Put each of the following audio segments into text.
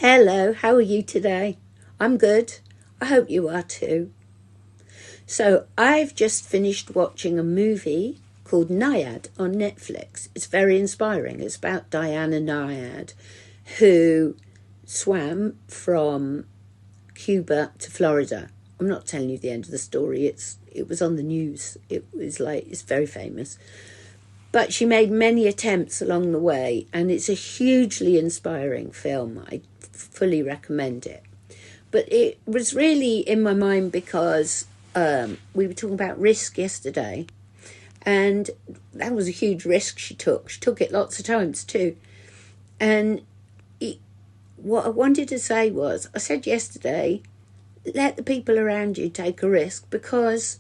Hello, how are you today? I'm good. I hope you are too. So I've just finished watching a movie called Naiad on Netflix. It's very inspiring. It's about Diana Naiad, who swam from Cuba to Florida. I'm not telling you the end of the story. It was on the news. It's very famous. But she made many attempts along the way, and it's a hugely inspiring film. I fully recommend it. But it was really in my mind because we were talking about risk yesterday, and that was a huge risk she took. She took it lots of times too. And what I wanted to say was, I said yesterday, let the people around you take a risk, because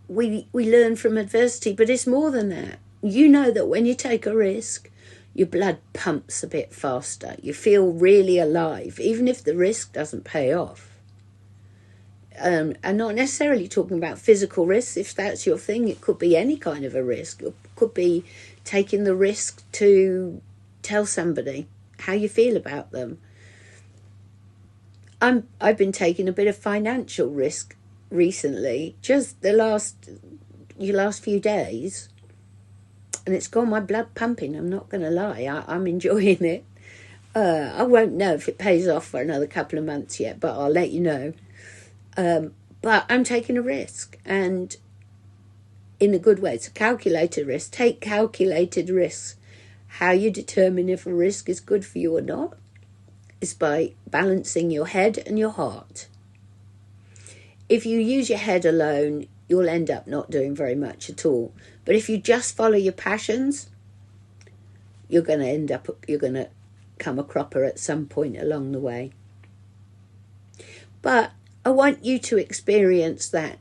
we learn from adversity, but it's more than that. You know that when you take a risk, your blood pumps a bit faster. You feel really alive, even if the risk doesn't pay off. And not necessarily talking about physical risks. If that's your thing, it could be any kind of a risk. It could be taking the risk to tell somebody how you feel about them. I've been taking a bit of financial risk recently, just the last few days, and it's got my blood pumping. I'm not going to lie. I'm enjoying it. I won't know if it pays off for another couple of months yet, but I'll let you know. But I'm taking a risk, and in a good way. It's a calculated risk. Take calculated risks. How you determine if a risk is good for you or not is by balancing your head and your heart. If you use your head alone, you'll end up not doing very much at all. But if you just follow your passions, you're going to come a cropper at some point along the way. But I want you to experience that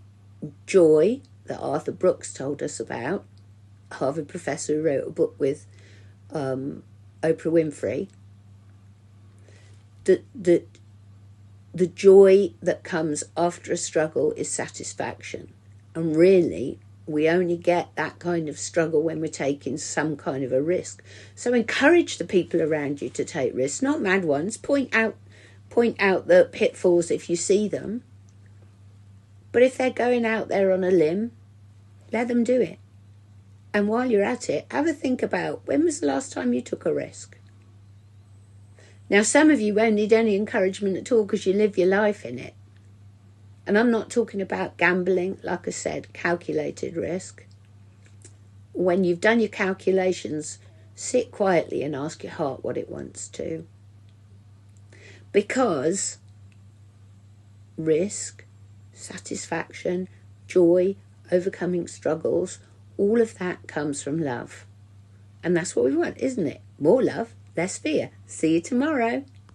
joy that Arthur Brooks told us about, Harvard professor who wrote a book with Oprah Winfrey. The joy that comes after a struggle is satisfaction. And really, we only get that kind of struggle when we're taking some kind of a risk. So encourage the people around you to take risks, not mad ones. Point out the pitfalls if you see them. But if they're going out there on a limb, let them do it. And while you're at it, have a think about, when was the last time you took a risk? Now, some of you won't need any encouragement at all because you live your life in it. And I'm not talking about gambling, like I said, calculated risk. When you've done your calculations, sit quietly and ask your heart what it wants to. Because risk, satisfaction, joy, overcoming struggles, all of that comes from love. And that's what we want, isn't it? More love, less fear. See you tomorrow.